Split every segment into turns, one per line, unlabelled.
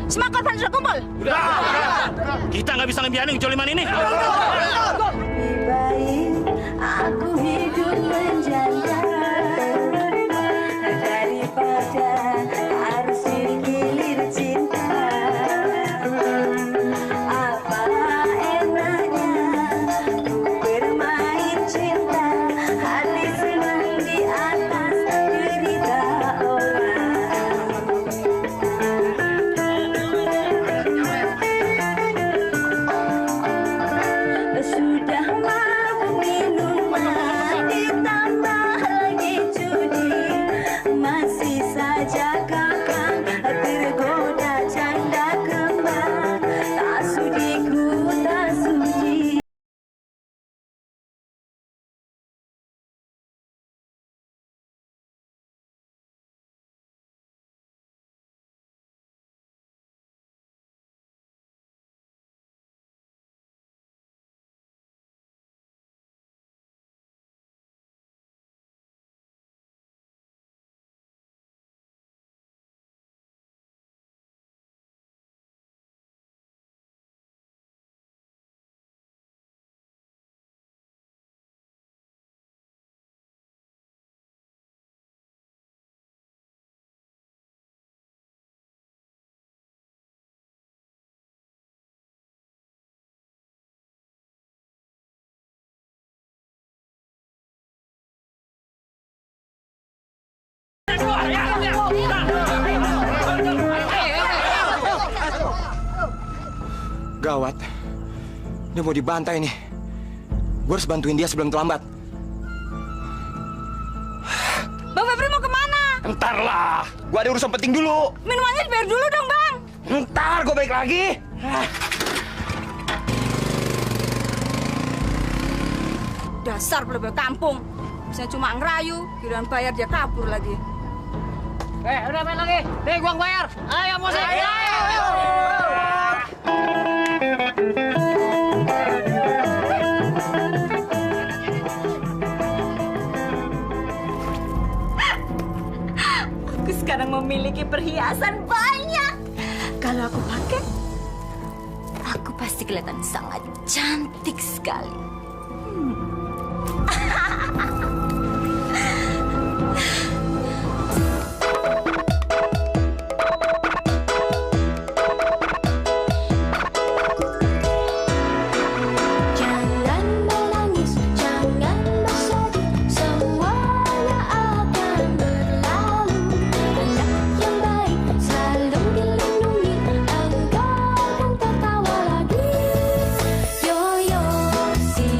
Semua korban sudah kumpul.
Udah. Kita nggak bisa ngebiarin kejoliman ini.
Lebih baik aku hidup menjanda daripada harus digilir cinta. Apa enaknya ku bermain cinta, hati senang di atas derita orang. Sudah mabuk minuman ditambah lagi judi, masih saja kakak tergoda canda kembang. Tak sudi ku tak sudi.
Gawat. Dia mau dibantai nih. Gue harus bantuin dia sebelum terlambat.
Bang Febri mau kemana?
Ntar lah. Gue ada urusan penting dulu.
Minumannya dibayar dulu dong, Bang.
Ntar gue balik lagi.
Dasar plebei kampung. Bisa cuma ngerayu, giliran bayar dia kabur lagi.
Udah main lagi. Nih, gua yang bayar. Ayo, musik. Ayo.
Aku sekarang memiliki perhiasan banyak. Kalau aku pakai, aku pasti kelihatan sangat cantik sekali. Jangan menangis, jangan bersedih, semuanya akan berlalu. Anak yang baik selalu dilindungi, engkau akan tertawa lagi. Yo yo, si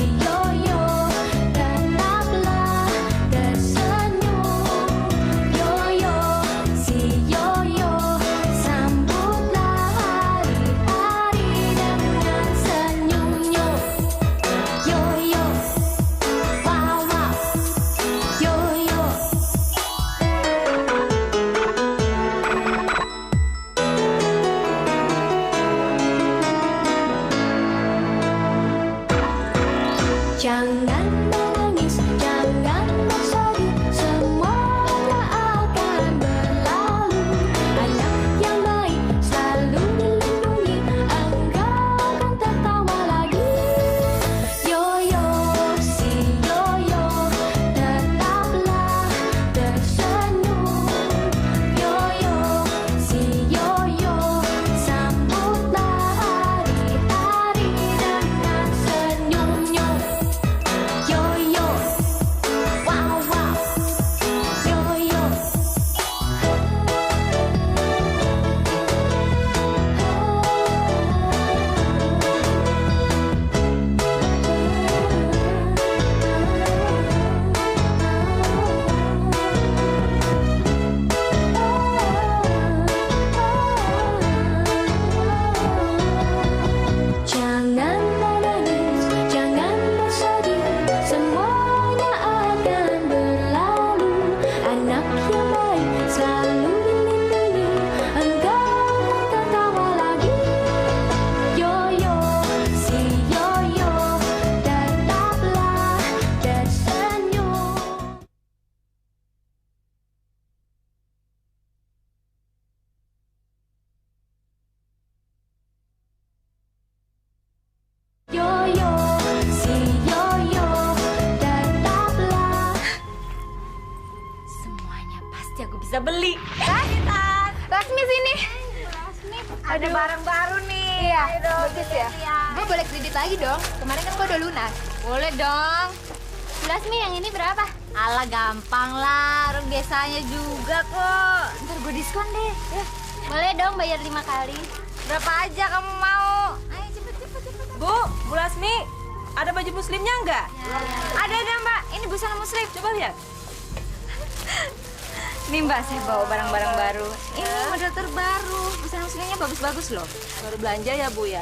kita beli.
Lasmi sini.
Ada barang baru nih.
Iya,
Ayo dong,
bagus ya. Gue boleh kredit lagi dong. Kemarin kan gue udah lunas.
Boleh dong.
Lasmi yang ini berapa?
Alah gampang lah, orang biasanya juga kok.
Ntar gue diskon deh. Ya. Boleh dong bayar 5 kali.
Berapa aja kamu mau? Ayo cepet.
Bu Lasmi, ada baju muslimnya nggak?
Ada Mbak, ini busana muslim.
Coba lihat.
Nih Mbak, saya bawa barang-barang baru. Ini model terbaru, busana muslimnya bagus-bagus loh.
Baru belanja ya Bu ya?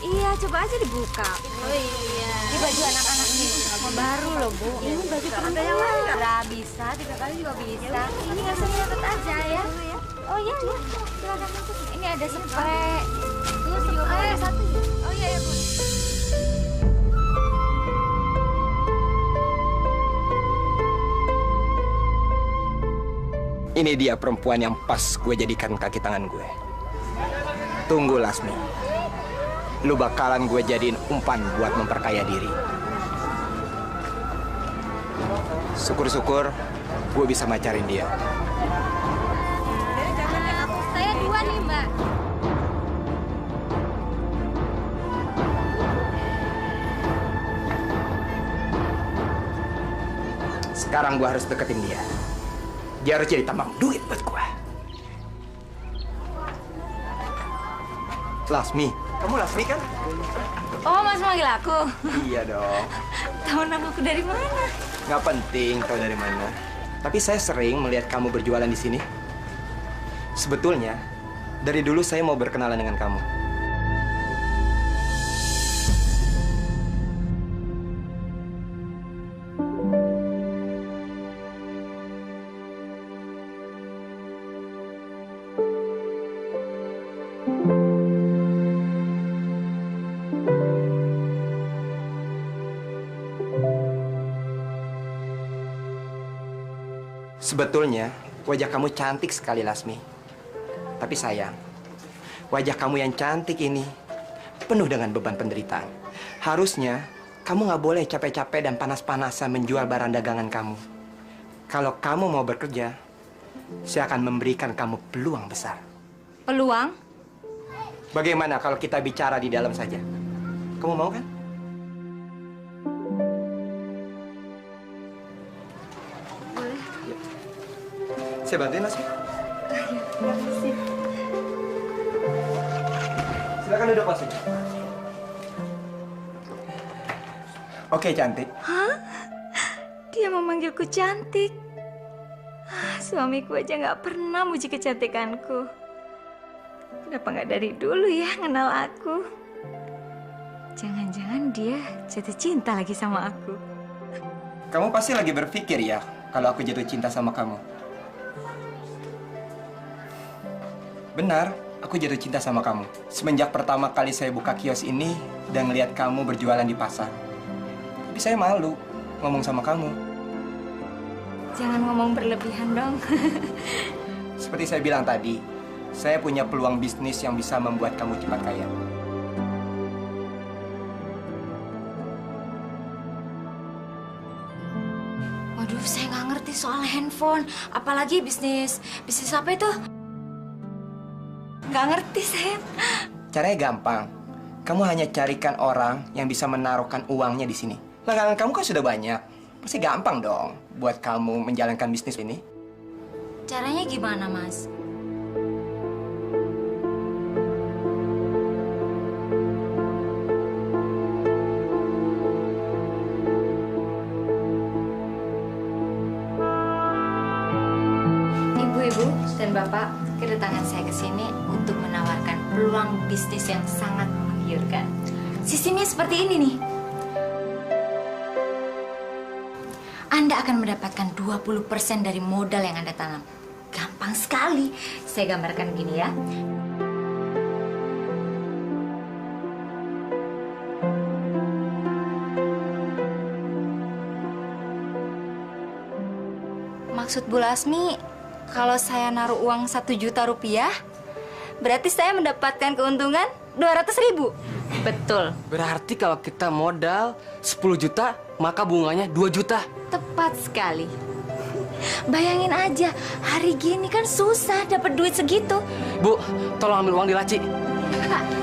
Iya, coba aja dibuka.
Oh iya.
Ini baju anak-anak nih, baru loh Bu. Ini baju ada yang lain nggak? Bisa, 3 kali juga bisa. Ini nggak usah dicatat aja ya. Oh iya, silakan masuk. Ini ada spray. Tuh, juga ada satu. Oh iya, Bu.
Ini dia perempuan yang pas gue jadikan kaki tangan gue. Tunggu Lasmi. Lu bakalan gue jadiin umpan buat memperkaya diri. Syukur-syukur gue bisa macarin dia.
Saya 2 nih, Mbak.
Sekarang gue harus deketin dia. Dia harus jadi tambang duit buat gue. Lasmi, kamu Lasmi kan?
Oh, Mas manggil aku.
Iya dong.
Tahu namaku dari mana?
Nggak penting tahu dari mana. Tapi saya sering melihat kamu berjualan di sini. Sebetulnya, dari dulu saya mau berkenalan dengan kamu. Sebetulnya, wajah kamu cantik sekali, Lasmi. Tapi sayang, wajah kamu yang cantik ini penuh dengan beban penderitaan. Harusnya, kamu nggak boleh capek-capek dan panas-panasan menjual barang dagangan kamu. Kalau kamu mau bekerja, saya akan memberikan kamu peluang besar.
Peluang?
Bagaimana kalau kita bicara di dalam saja? Kamu mau kan? Saya bantuin, Lasmi. Silakan duduk, Lasmi. Oke, cantik.
Hah? Dia memanggilku cantik. Suamiku aja nggak pernah muji kecantikanku. Kenapa nggak dari dulu ya kenal aku? Jangan-jangan dia jatuh cinta lagi sama aku.
Kamu pasti lagi berpikir ya, kalau aku jatuh cinta sama kamu. Benar, aku jatuh cinta sama kamu. Semenjak pertama kali saya buka kios ini dan ngeliat kamu berjualan di pasar. Tapi saya malu ngomong sama kamu.
Jangan ngomong berlebihan dong.
Seperti saya bilang tadi, saya punya peluang bisnis yang bisa membuat kamu cepat kaya.
Waduh, saya nggak ngerti soal handphone. Apalagi bisnis apa itu? Nggak ngerti saya.
Caranya gampang. Kamu hanya carikan orang yang bisa menaruhkan uangnya di sini. Langganan kamu kan sudah banyak. Pasti gampang dong buat kamu menjalankan bisnis ini.
Caranya gimana, Mas? Ibu-ibu dan Bapak, kedatangan saya ke sini untuk menawarkan peluang bisnis yang sangat menggiurkan. Sistemnya seperti ini nih. Anda akan mendapatkan 20% dari modal yang Anda tanam. Gampang sekali. Saya gambarkan gini ya. Maksud Bu Lasmi, kalau saya naruh uang 1 juta rupiah, berarti saya mendapatkan keuntungan 200.000. Betul.
Berarti kalau kita modal 10 juta, maka bunganya 2 juta.
Tepat sekali. Bayangin aja, hari gini kan susah dapat duit segitu.
Bu, tolong ambil uang di laci.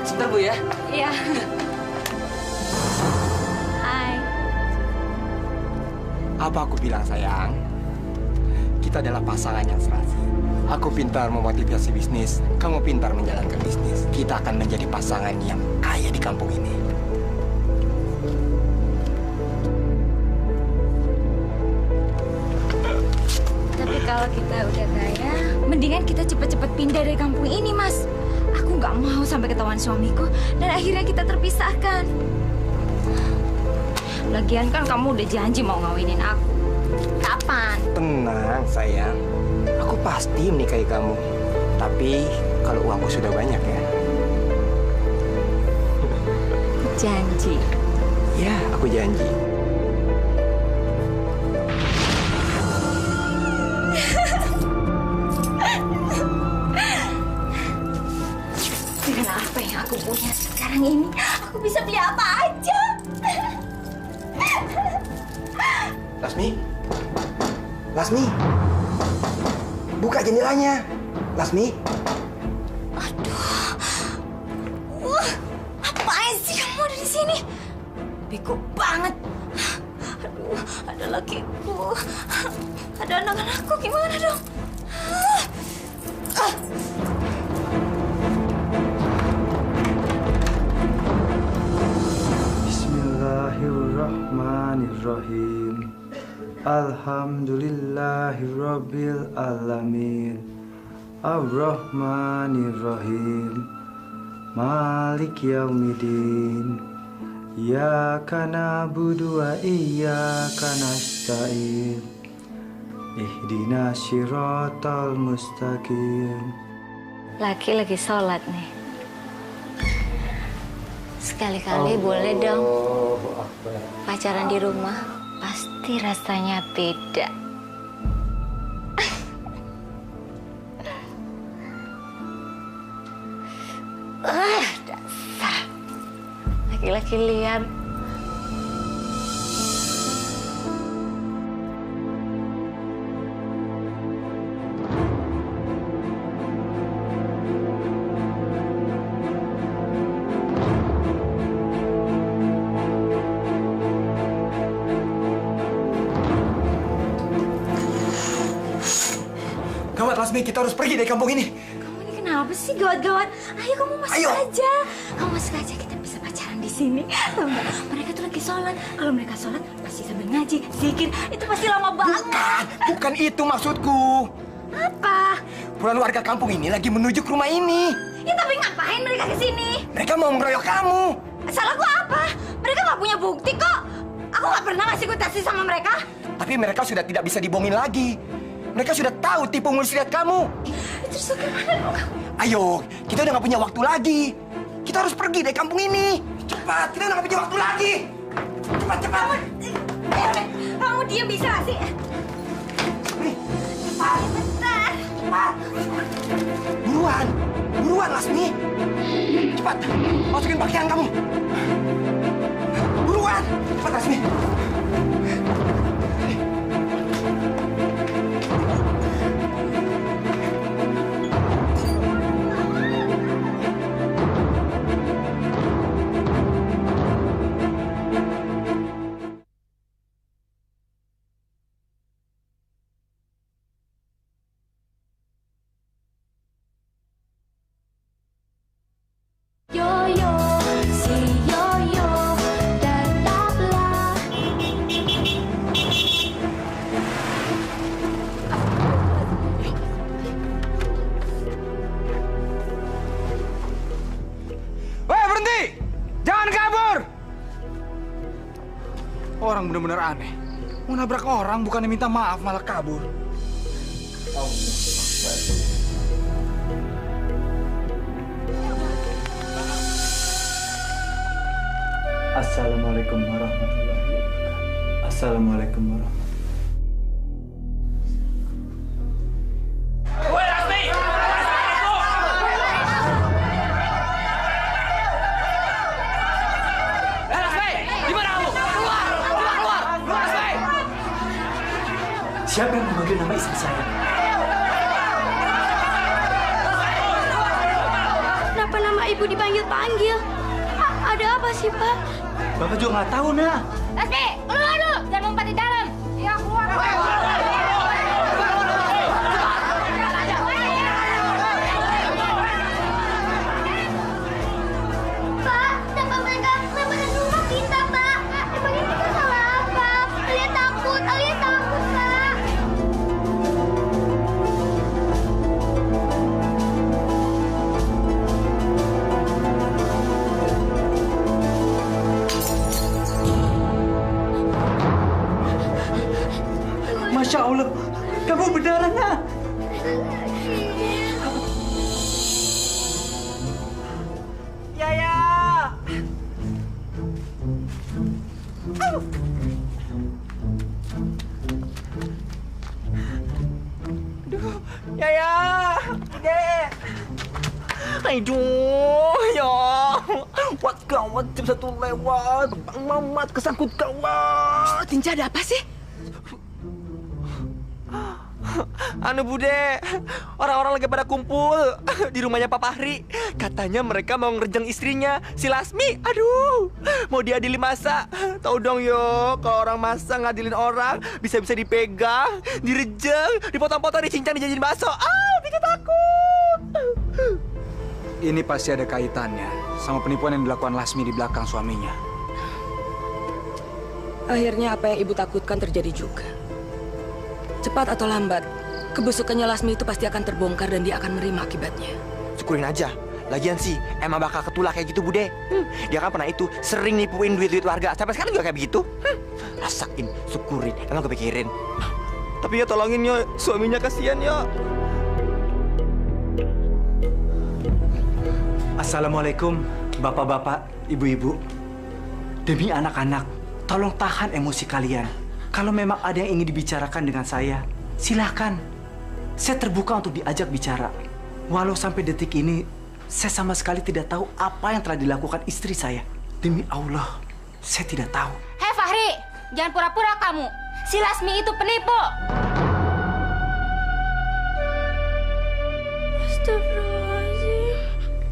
Sebentar, Bu ya.
Iya. Hai.
Apa aku bilang sayang? Kita adalah pasangan yang serasi. Aku pintar memotivasi bisnis, kamu pintar menjalankan bisnis. Kita akan menjadi pasangan yang kaya di kampung ini.
Tapi kalau kita udah kaya, mendingan kita cepet-cepet pindah dari kampung ini, Mas. Aku nggak mau sampai ketahuan suamiku dan akhirnya kita terpisahkan. Lagian kan kamu udah janji mau ngawinin aku. Kapan?
Tenang sayang, aku pasti menikahi kamu. Tapi kalau uangku sudah banyak ya.
Janji.
Ya, aku janji.
Dengan apa yang aku punya sekarang ini, aku bisa beli apa aja.
Lasmi? Lasmi? Buka jendelanya. Lasmi?
Aduh. Apaan sih kamu ada di sini? Bego banget. Aduh, ada lakiku. Ada anak-anakku, gimana dong?
Bismillahirrahmanirrahim. Alhamdulillahirabbil alamin. Ar-Rahmanirrahim. Malik yaumiddin. Iyyaka na'budu wa iyyaka nasta'in. Ihdinas siratal mustaqim.
Lagi sholat nih. Sekali-kali boleh dong pacaran di rumah. Pasti rasanya beda. Dasar laki-laki liar.
Gawat Lasmi, kita harus pergi dari kampung ini.
Kamu ini kenapa sih gawat-gawat? Ayo kamu masuk aja. Kamu masuk aja, kita bisa pacaran di sini. Tahu nggak? Mereka tuh lagi sholat. Kalau mereka sholat pasti sambil ngaji, zikir. Itu pasti lama banget.
Bukan itu maksudku.
Apa?
Puluhan warga kampung ini lagi menuju ke rumah ini.
Ya tapi ngapain mereka ke sini?
Mereka mau mengeroyok kamu.
Salahku apa? Mereka nggak punya bukti kok. Aku nggak pernah ngasih kutasi sama mereka.
Tapi mereka sudah tidak bisa dibohongin lagi. Mereka sudah tahu tipu muslihat kamu.
Terus gimana dong kamu?
Ayo, kita udah nggak punya waktu lagi. Kita harus pergi dari kampung ini. Cepat, kita udah nggak punya waktu lagi. Cepat, cepat.
Kamu diam bisa nggak sih? Cepat, bentar.
Cepat. Buruan, buruan Lasmi. Cepat, masukin pakaian kamu. Buruan, cepat Lasmi.
Yoyo, si Yoyo, tetaplah.
Weh, berhenti! Jangan kabur! Orang benar-benar aneh. Mau nabrak orang bukannya minta maaf malah kabur. Assalamualaikum warahmatullahi wabarakatuh. Assalamualaikum warahmatullahi wabarakatuh.
Woi, Lasmi! Lasmi! Di mana kamu? Keluar! Keluar! Keluar! Lasmi!
Siapa yang memanggil
memanggil nama istri saya.
Kenapa nama ibu dipanggil-panggil? Ada apa sih, Pak?
Bapak juga nggak tahu, Nak.
Lasmi, keluar lu! Jangan ngumpet di dalam. Ya, keluar.
Pak, kenapa mereka lemparin rumah kita, Pak? Emangnya kita salah apa? Alia takut, Pak.
Masya Allah, kamu berdarah, Nak.
Yaya! Aduh, Yaya! Dek! Aduh, ya! Wat gawat, jam 1 lewat. Bang Mamat kesangkut gawat.
Tinja, ada apa sih?
Anu Bude, orang-orang lagi pada kumpul di rumahnya Pak Fahri. Katanya mereka mau ngerjang istrinya, si Lasmi. Aduh, mau diadili masa. Tahu dong yo, kalau orang masa ngadilin orang bisa-bisa dipegang, direjeng, dipotong-potong, dicincang, dijadiin bakso. Bikin takut.
Ini pasti ada kaitannya sama penipuan yang dilakukan Lasmi di belakang suaminya.
Akhirnya apa yang ibu takutkan terjadi juga. Cepat atau lambat, kebusukannya Lasmi itu pasti akan terbongkar dan dia akan menerima akibatnya.
Syukurin aja. Lagian sih, emang bakal ketulak kayak gitu, Bude. Dia kan pernah itu sering nipuin duit-duit warga. Sampai sekarang juga kayak begitu. Rasain, syukurin, emang kepikirin. Tapi ya tolongin ya, suaminya kasihan ya.
Assalamualaikum, bapak-bapak, ibu-ibu. Demi anak-anak, tolong tahan emosi kalian. Kalau memang ada yang ingin dibicarakan dengan saya, silahkan. Saya terbuka untuk diajak bicara. Walau sampai detik ini, saya sama sekali tidak tahu apa yang telah dilakukan istri saya. Demi Allah, saya tidak tahu.
Hei Fahri, jangan pura-pura kamu. Si Lasmi itu penipu.
Astagfirullahaladzim.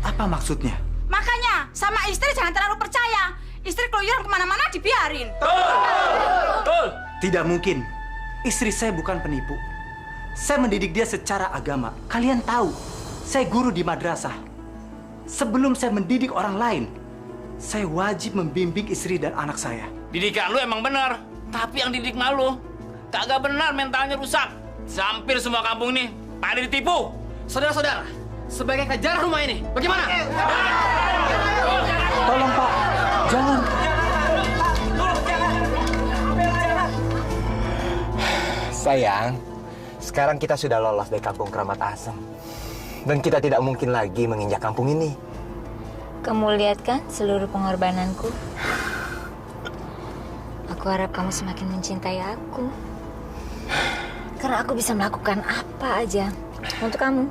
Apa maksudnya?
Makanya, sama istri jangan terlalu percaya. Istri keluyuran kemana-mana dibiarin.
Tidak mungkin. Istri saya bukan penipu. Saya mendidik dia secara agama. Kalian tahu, saya guru di madrasah. Sebelum saya mendidik orang lain, saya wajib membimbing istri dan anak saya.
Didikan lu emang benar, tapi yang didik malu kagak benar, mentalnya rusak. Hampir semua kampung ini pada ditipu.
Saudara-saudara, sebagai kejar rumah ini, bagaimana?
Tolong Pak, jangan.
Sayang, sekarang kita sudah lolos dari kampung Keramat Asem. Dan kita tidak mungkin lagi menginjak kampung ini.
Kamu lihat kan seluruh pengorbananku? Aku harap kamu semakin mencintai aku. Karena aku bisa melakukan apa aja untuk kamu.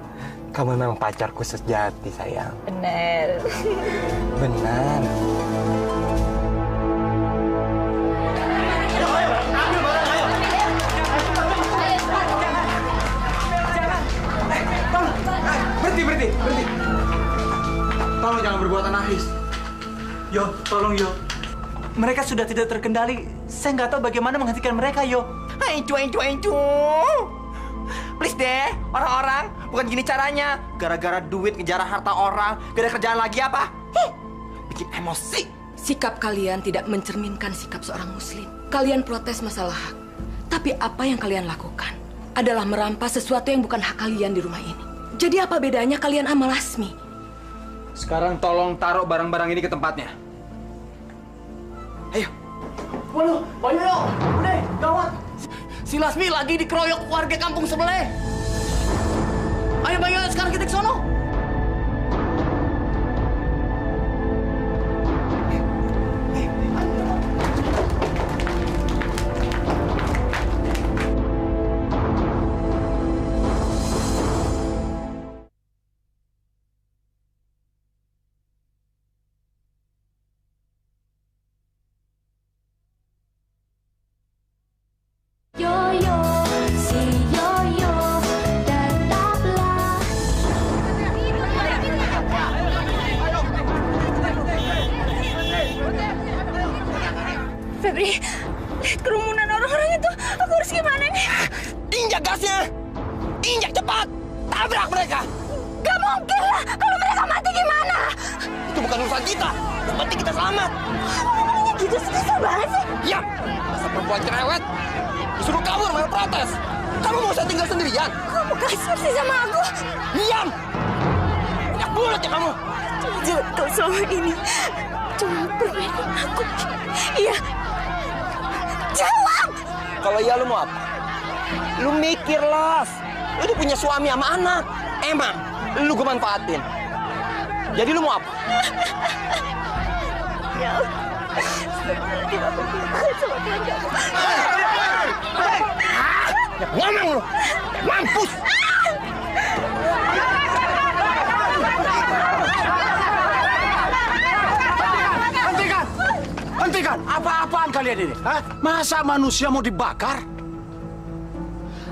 Kamu memang pacarku sejati, sayang.
Benar.
Benar.
Berhenti. Tolong jangan berbuat anarkis.
Yo, tolong Yo. Mereka sudah tidak terkendali. Saya nggak tahu bagaimana menghentikan mereka, Yo.
Encu. Please deh, orang-orang. Bukan gini caranya. Gara-gara duit ngejar harta orang. Gak ada kerjaan lagi apa? Bikin emosi.
Sikap kalian tidak mencerminkan sikap seorang muslim. Kalian protes masalah hak. Tapi apa yang kalian lakukan adalah merampas sesuatu yang bukan hak kalian di rumah ini. Jadi apa bedanya kalian sama Lasmi?
Sekarang tolong taruh barang-barang ini ke tempatnya.
Ayo.
Waduh, udah, gawat. Si Lasmi lagi dikeroyok warga kampung sebelah. Ayo, sekarang kita ke sono.
Yo, si yo.
kita. Yang penting kita selamat.
Ngomongnya gitu sih, kesel banget sih.
Iya, dasar perempuan cerewet. Disuruh kabur malah protes. Kamu mau saya tinggal sendirian?
Kamu kasar sih sama aku.
Diam! Banyak mulut ya kamu.
Jujur, kau selama ini cuma permainin aku. Iya. Jawab!
Kalau iya lu mau apa? Lu mikir, Las. Lu udah punya suami sama anak. Emang, lu gue manfaatin. Jadi lu mau apa?
Ya Allah. Tidak berpihak sama Tuhan kamu.
Ngomong lu! Mampus!
Hentikan! Hentikan! Apa-apaan kalian ini? Hah? Masa manusia mau dibakar?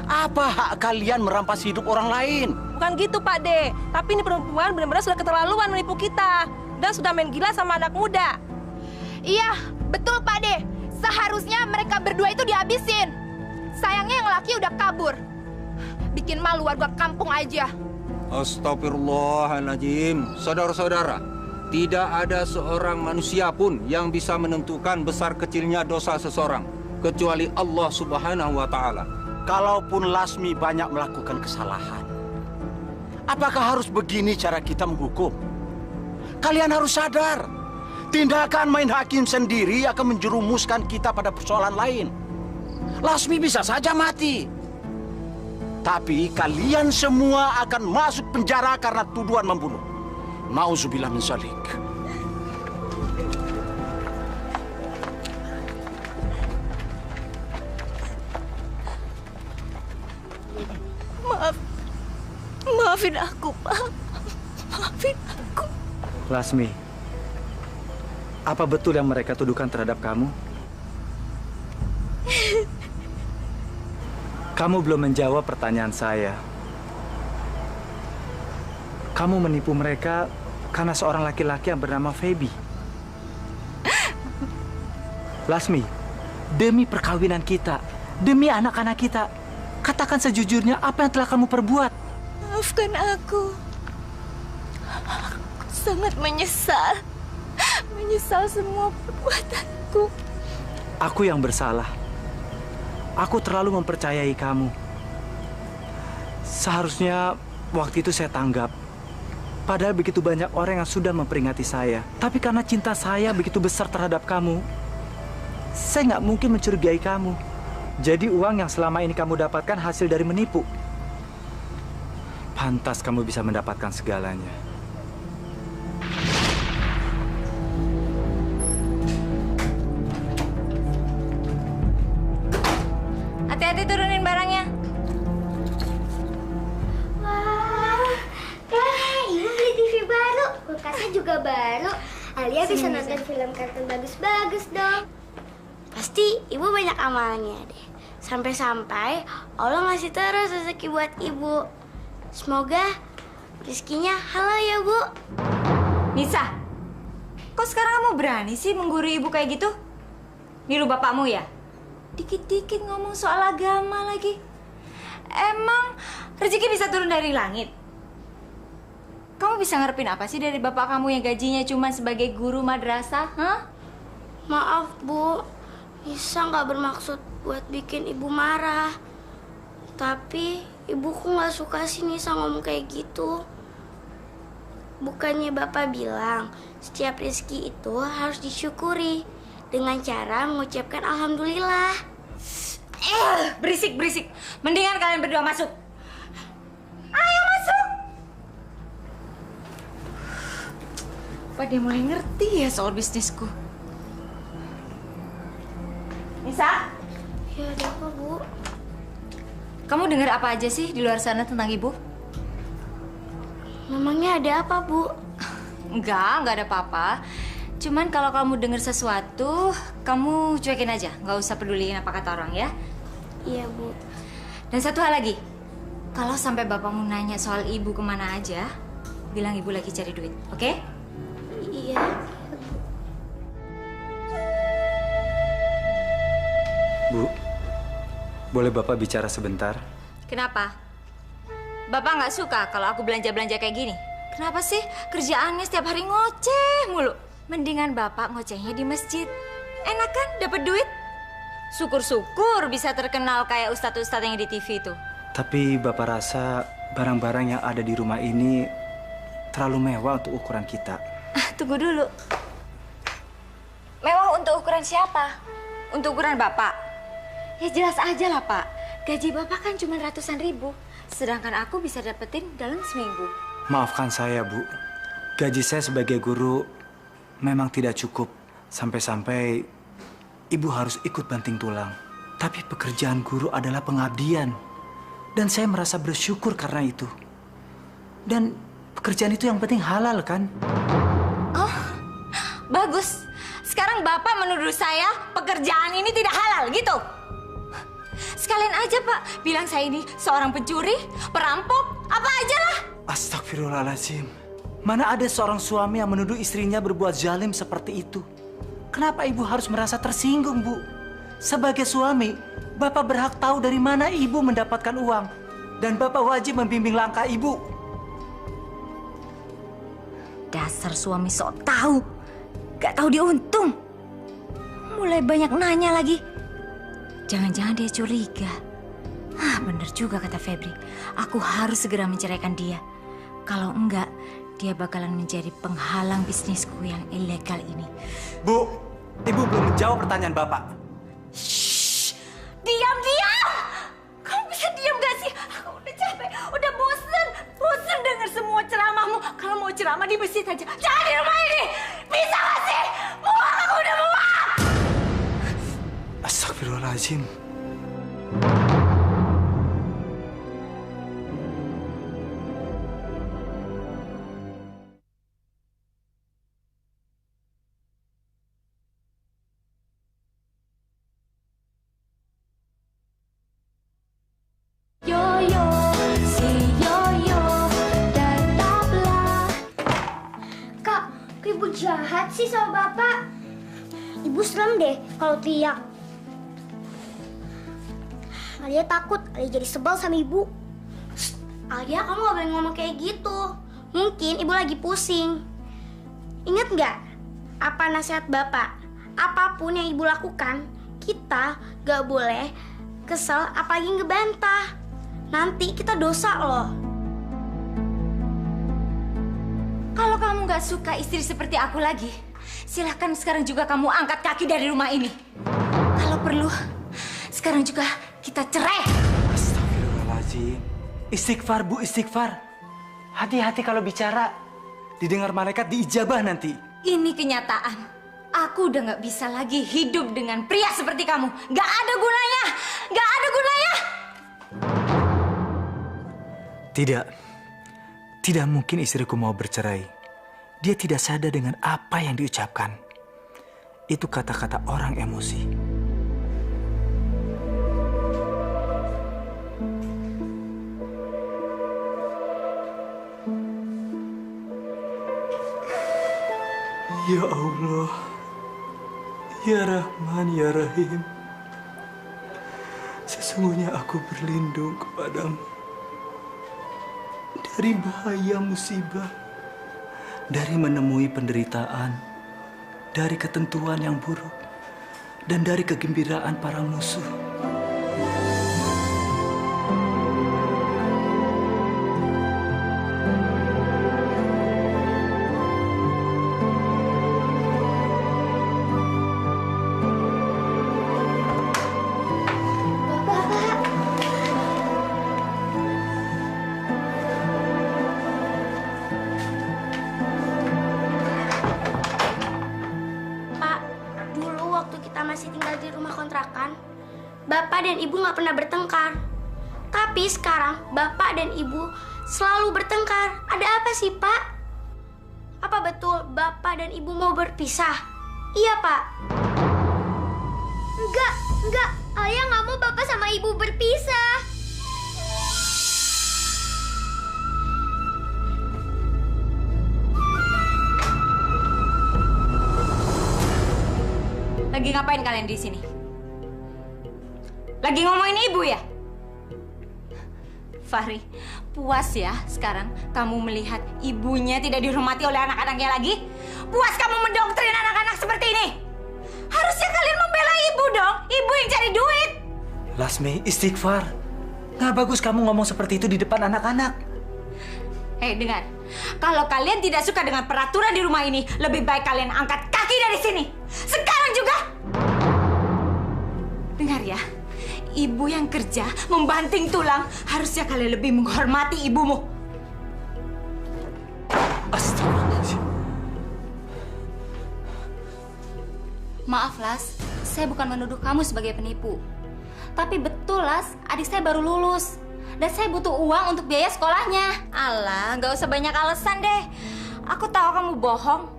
Apa hak kalian merampas hidup orang lain?
Bukan gitu, Pak De. Tapi ini perempuan benar-benar sudah keterlaluan menipu kita. Dan sudah main gila sama anak muda.
Iya, betul Pak De. Seharusnya mereka berdua itu dihabisin. Sayangnya yang laki udah kabur. Bikin malu warga kampung aja.
Astagfirullahaladzim. Saudara-saudara, tidak ada seorang manusia pun yang bisa menentukan besar kecilnya dosa seseorang, kecuali Allah Subhanahu wa Ta'ala.
Kalaupun Lasmi banyak melakukan kesalahan, apakah harus begini cara kita menghukum? Kalian harus sadar, tindakan main hakim sendiri akan menjerumuskan kita pada persoalan lain. Lasmi bisa saja mati. Tapi kalian semua akan masuk penjara karena tuduhan membunuh. Nauzubillah min dzalik.
Maafin aku, Pak. Maafin aku.
Lasmi, apa betul yang mereka tuduhkan terhadap kamu? Kamu belum menjawab pertanyaan saya. Kamu menipu mereka karena seorang laki-laki yang bernama Feby. Lasmi, demi perkawinan kita, demi anak-anak kita, katakan sejujurnya apa yang telah kamu perbuat.
Maafkan aku. Aku sangat menyesal. Menyesal semua perbuatanku.
Aku yang bersalah. Aku terlalu mempercayai kamu. Seharusnya waktu itu saya tanggap. Padahal begitu banyak orang yang sudah memperingati saya. Tapi karena cinta saya begitu besar terhadap kamu, saya nggak mungkin mencurigai kamu. Jadi uang yang selama ini kamu dapatkan hasil dari menipu. Pantas kamu bisa mendapatkan segalanya.
Hati-hati turunin barangnya.
Wah, Ibu beli TV baru. Kulkasnya juga baru. Alia bisa nonton film kartun bagus-bagus dong. Pasti Ibu banyak amalnya deh. Sampai-sampai Allah ngasih terus rezeki buat Ibu. Semoga rezekinya halal ya, Bu.
Nisa, kok sekarang kamu berani sih menggurui ibu kayak gitu? Niru bapakmu ya? Dikit-dikit ngomong soal agama lagi. Emang rezeki bisa turun dari langit? Kamu bisa ngarepin apa sih dari bapak kamu yang gajinya cuma sebagai guru madrasah? Hah?
Maaf, Bu. Nisa nggak bermaksud buat bikin Ibu marah. Tapi Ibuku nggak suka sih Nisa ngomong kayak gitu. Bukannya Bapak bilang setiap rezeki itu harus disyukuri dengan cara mengucapkan alhamdulillah.
Berisik. Mendingan kalian berdua masuk. Ayo masuk. Apa dia mulai ngerti ya soal bisnisku? Nisa?
Ya ada apa, Bu?
Kamu dengar apa aja sih di luar sana tentang ibu?
Memangnya ada apa, Bu?
Enggak ada apa-apa. Cuman kalau kamu dengar sesuatu, kamu cuekin aja. Nggak usah peduliin apa kata orang ya.
Iya, Bu.
Dan satu hal lagi. Kalau sampai bapakmu nanya soal ibu kemana aja, bilang ibu lagi cari duit, oke?
Iya.
Bu, boleh Bapak bicara sebentar?
Kenapa? Bapak nggak suka kalau aku belanja-belanja kayak gini? Kenapa sih kerjaannya setiap hari ngoceh mulu? Mendingan Bapak ngocehnya di masjid. Enak kan dapat duit? Syukur-syukur bisa terkenal kayak ustadz-ustadz yang di TV itu.
Tapi Bapak rasa barang-barang yang ada di rumah ini terlalu mewah untuk ukuran kita.
Tunggu dulu. Mewah untuk ukuran siapa? Untuk ukuran Bapak? Ya jelas aja lah Pak. Gaji Bapak kan cuma ratusan ribu. Sedangkan aku bisa dapetin dalam seminggu.
Maafkan saya, Bu. Gaji saya sebagai guru memang tidak cukup. Sampai-sampai Ibu harus ikut banting tulang. Tapi pekerjaan guru adalah pengabdian. Dan saya merasa bersyukur karena itu. Dan pekerjaan itu yang penting halal, kan?
Oh, bagus. Sekarang Bapak menuduh saya pekerjaan ini tidak halal, gitu? Sekalian aja, Pak. Bilang saya ini seorang pencuri, perampok, apa aja lah.
Astagfirullahaladzim. Mana ada seorang suami yang menuduh istrinya berbuat zalim seperti itu? Kenapa Ibu harus merasa tersinggung, Bu? Sebagai suami, Bapak berhak tahu dari mana Ibu mendapatkan uang. Dan Bapak wajib membimbing langkah Ibu.
Dasar suami sok tahu. Gak tahu dia untung. Mulai banyak nanya lagi. Jangan-jangan dia curiga. Bener juga kata Febri. Aku harus segera menceraikan dia. Kalau enggak, dia bakalan menjadi penghalang bisnisku yang ilegal ini.
Bu, Ibu belum menjawab pertanyaan Bapak.
Shh, diam! Kamu bisa diam gak sih? Aku udah capek, udah bosen dengar semua ceramahmu. Kalau mau ceramah di masjid aja, jangan di rumah ini. Bisa gak sih? Muak, aku udah muak.
Astagfirullahaladzim.
Ibu jahat sih sama Bapak. Ibu serem deh kalau teriak. Alia takut, Alia jadi sebel sama Ibu. Alia, kamu gak boleh ngomong kayak gitu. Mungkin Ibu lagi pusing. Ingat nggak apa nasihat Bapak? Apapun yang Ibu lakukan, kita gak boleh kesel apalagi ngebantah. Nanti kita dosa loh.
Kalau kamu gak suka istri seperti aku lagi, silahkan sekarang juga kamu angkat kaki dari rumah ini. Kalau perlu, sekarang juga kita cerai.
Astagfirullahaladzim. Istighfar, Bu, istighfar. Hati-hati kalau bicara. Didengar malaikat diijabah nanti.
Ini kenyataan. Aku udah gak bisa lagi hidup dengan pria seperti kamu. Gak ada gunanya. Gak ada gunanya.
Tidak. Tidak mungkin istriku mau bercerai. Dia tidak sadar dengan apa yang diucapkan. Itu kata-kata orang emosi. Ya Allah, Ya Rahman, Ya Rahim. Sesungguhnya aku berlindung kepadamu dari bahaya musibah, dari menemui penderitaan, dari ketentuan yang buruk, dan dari kegembiraan para musuh.
Bapak dan Ibu nggak pernah bertengkar. Tapi sekarang Bapak dan Ibu selalu bertengkar. Ada apa sih, Pak? Apa betul Bapak dan Ibu mau berpisah? Iya, Pak. Enggak. Alia nggak mau Bapak sama Ibu berpisah.
Lagi ngapain kalian di sini? Lagi ngomongin Ibu ya? Fahri, puas ya sekarang kamu melihat ibunya tidak dihormati oleh anak-anaknya lagi? Puas kamu mendoktrin anak-anak seperti ini? Harusnya kalian membela ibu dong, ibu yang cari duit.
Lasmi, istighfar. Nggak bagus kamu ngomong seperti itu di depan anak-anak.
Hei, dengar. Kalau kalian tidak suka dengan peraturan di rumah ini, lebih baik kalian angkat kaki dari sini. Sekarang juga. Dengar ya, ibu yang kerja membanting tulang, harusnya kalian lebih menghormati ibumu.
Astagfirullahaladzim.
Maaf, Las. Saya bukan menuduh kamu sebagai penipu. Tapi betul, Las. Adik saya baru lulus. Dan saya butuh uang untuk biaya sekolahnya. Alah, nggak usah banyak alasan deh. Aku tahu kamu bohong.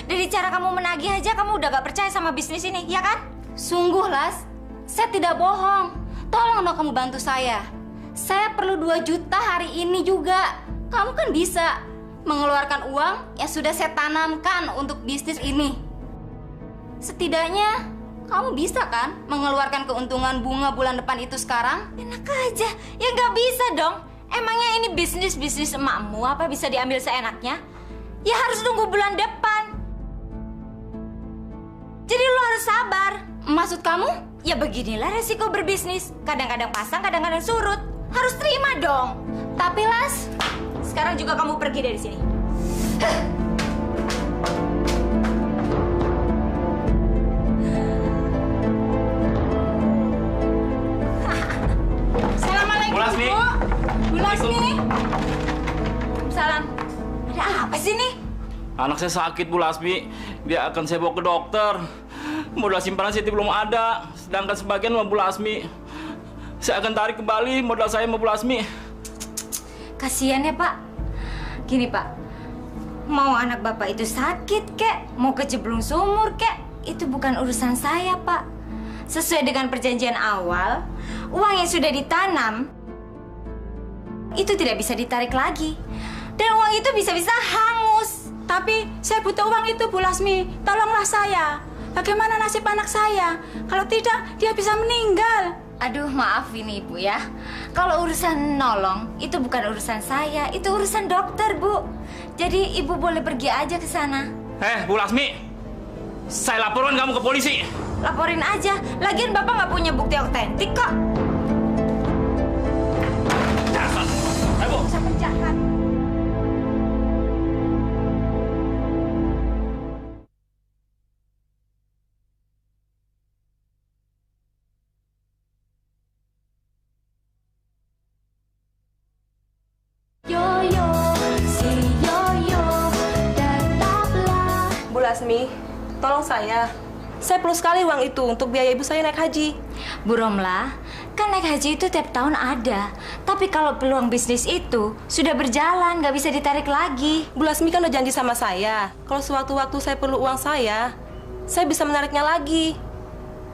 Dari cara kamu menagih aja kamu udah gak percaya sama bisnis ini, ya kan? Sungguh, Las. Saya tidak bohong. Tolong dong kamu bantu saya. Saya perlu 2 juta hari ini juga. Kamu kan bisa mengeluarkan uang yang sudah saya tanamkan untuk bisnis ini. Setidaknya kamu bisa kan mengeluarkan keuntungan bunga bulan depan itu sekarang? Enak aja. Ya nggak bisa dong. Emangnya ini bisnis emakmu apa bisa diambil seenaknya? Ya harus tunggu bulan depan. Jadi lo harus sabar. Maksud kamu? Ya beginilah resiko berbisnis. Kadang-kadang pasang, kadang-kadang surut. Harus terima dong. Tapi Las, sekarang juga kamu pergi dari sini. Assalamualaikum,
Bu Lasmi.
Bu Lasmi. Salam. Ada apa sih nih?
Anak saya sakit, Bu Lasmi. Dia akan saya bawa ke dokter. Modal simpanan Siti belum ada. Sedangkan sebagian sama Bu Lasmi. Saya akan tarik kembali modal saya sama Bu Lasmi.
Kasian ya, Pak. Gini, Pak. Mau anak Bapak itu sakit, kek. Mau keceblung sumur, kek. Itu bukan urusan saya, Pak. Sesuai dengan perjanjian awal, uang yang sudah ditanam itu tidak bisa ditarik lagi. Dan uang itu bisa-bisa hangus.
Tapi saya butuh uang itu, Bu Lasmi. Tolonglah saya. Bagaimana nasib anak saya? Kalau tidak, dia bisa meninggal.
Aduh, maaf ini Ibu ya. Kalau urusan nolong, itu bukan urusan saya. Itu urusan dokter, Bu. Jadi Ibu boleh pergi aja ke sana.
Bu Lasmi. Saya laporkan kamu ke polisi.
Laporin aja. Lagian Bapak nggak punya bukti otentik kok.
Dasar. Bu.
Bisa penjahat.
Bu Lasmi, tolong saya. Saya perlu sekali uang itu untuk biaya ibu saya naik haji.
Bu Romla, kan naik haji itu tiap tahun ada. Tapi kalau peluang bisnis itu sudah berjalan, nggak bisa ditarik lagi.
Bu Lasmi kan udah janji sama saya. Kalau sewaktu-waktu saya perlu uang saya bisa menariknya lagi.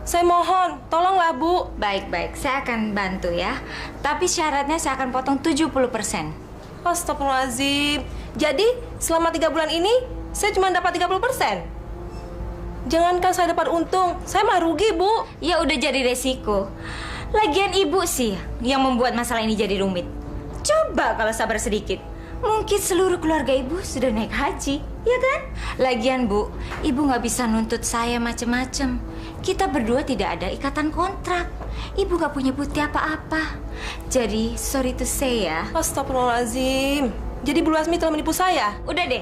Saya mohon, tolonglah Bu.
Baik-baik, saya akan bantu ya. Tapi syaratnya saya akan potong 70%.
Astagfirullahaladzim. Jadi selama 3 bulan ini saya cuma dapat 30%. Jangankan saya dapat untung, saya mah rugi, Bu.
Ya udah jadi resiko. Lagian Ibu sih yang membuat masalah ini jadi rumit. Coba kalau sabar sedikit. Mungkin seluruh keluarga Ibu sudah naik haji, ya kan? Lagian Bu, Ibu nggak bisa nuntut saya macem-macem. Kita berdua tidak ada ikatan kontrak. Ibu nggak punya bukti apa-apa. Jadi, sorry to say ya.
Astagfirullahaladzim. Jadi Bu Lasmi telah menipu saya?
Udah deh.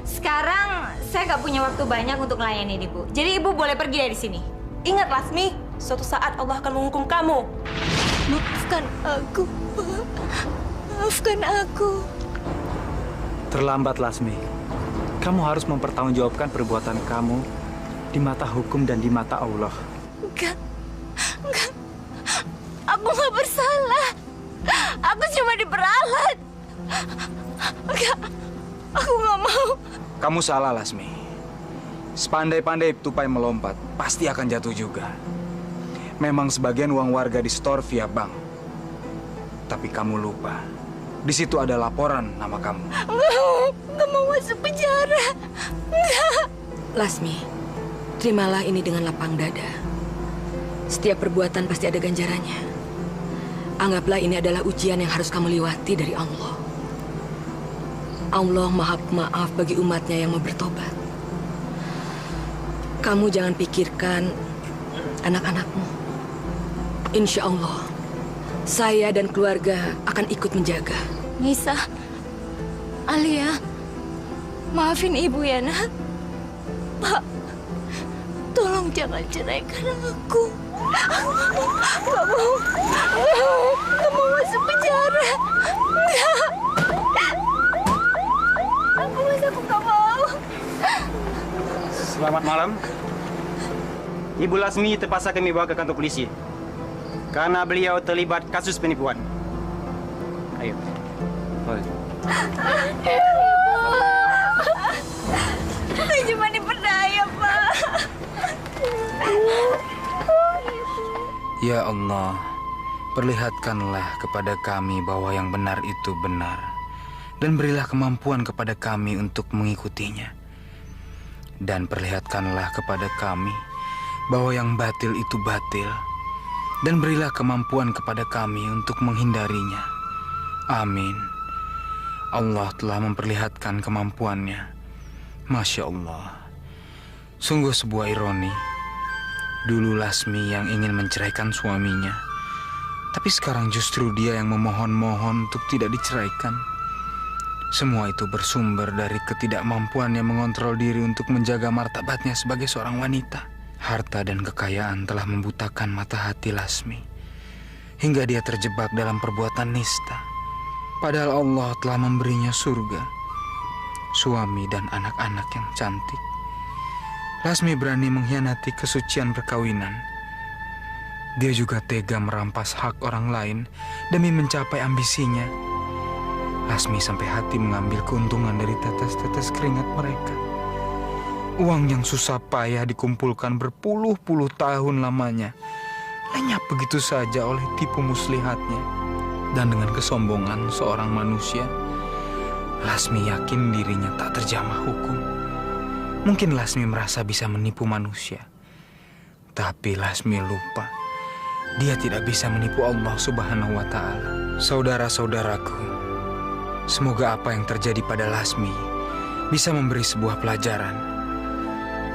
Sekarang saya nggak punya waktu banyak untuk melayani Ibu. Jadi Ibu boleh pergi dari sini.
Ingat Lasmi, suatu saat Allah akan menghukum kamu.
Maafkan aku, Pak. Maafkan aku.
Terlambat, Lasmi. Kamu harus mempertanggungjawabkan perbuatan kamu di mata hukum dan di mata Allah.
Enggak. Aku nggak bersalah. Aku cuma diperalat. Enggak. Aku nggak mau.
Kamu salah, Lasmi. Sepandai-pandai tupai melompat, pasti akan jatuh juga. Memang sebagian uang warga di store via bank. Tapi kamu lupa, di situ ada laporan nama kamu.
Nggak mau masuk penjara. Enggak.
Lasmi, terimalah ini dengan lapang dada. Setiap perbuatan pasti ada ganjarannya. Anggaplah ini adalah ujian yang harus kamu lewati dari Allah. Allah Maha Pemaaf bagi umatnya yang mau bertobat. Kamu jangan pikirkan anak-anakmu. Insya Allah, saya dan keluarga akan ikut menjaga.
Nisa, Alia, maafin ibu ya nak. Pak, tolong jangan ceraikan aku. Gak mau masuk penjara. Aku gak mau.
Selamat malam. Ibu Lasmi terpaksa kami bawa ke kantor polisi karena beliau terlibat kasus penipuan. Ayo.
Ibu, cuma diperdaya, Pak.
Ya Allah, perlihatkanlah kepada kami bahwa yang benar itu benar, dan berilah kemampuan kepada kami untuk mengikutinya. Dan perlihatkanlah kepada kami bahwa yang batil itu batil, dan berilah kemampuan kepada kami untuk menghindarinya. Amin. Allah telah memperlihatkan kemampuannya. Masya Allah. Sungguh sebuah ironi. Dulu Lasmi yang ingin menceraikan suaminya, tapi sekarang justru dia yang memohon-mohon untuk tidak diceraikan. Semua itu bersumber dari ketidakmampuannya mengontrol diri untuk menjaga martabatnya sebagai seorang wanita. Harta dan kekayaan telah membutakan mata hati Lasmi, hingga dia terjebak dalam perbuatan nista. Padahal Allah telah memberinya surga, suami dan anak-anak yang cantik. Lasmi berani mengkhianati kesucian perkawinan. Dia juga tega merampas hak orang lain demi mencapai ambisinya. Lasmi sampai hati mengambil keuntungan dari tetes-tetes keringat mereka. Uang yang susah payah dikumpulkan berpuluh-puluh tahun lamanya lenyap begitu saja oleh tipu muslihatnya. Dan dengan kesombongan seorang manusia, Lasmi yakin dirinya tak terjamah hukum. Mungkin Lasmi merasa bisa menipu manusia, tapi Lasmi lupa dia tidak bisa menipu Allah Subhanahu wa Ta'ala. Saudara-saudaraku, semoga apa yang terjadi pada Lasmi bisa memberi sebuah pelajaran.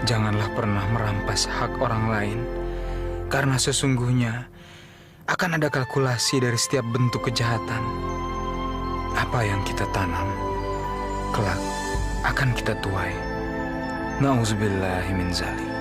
Janganlah pernah merampas hak orang lain, karena sesungguhnya akan ada kalkulasi dari setiap bentuk kejahatan. Apa yang kita tanam, kelak akan kita tuai. Na'udzubillahi min dzalik.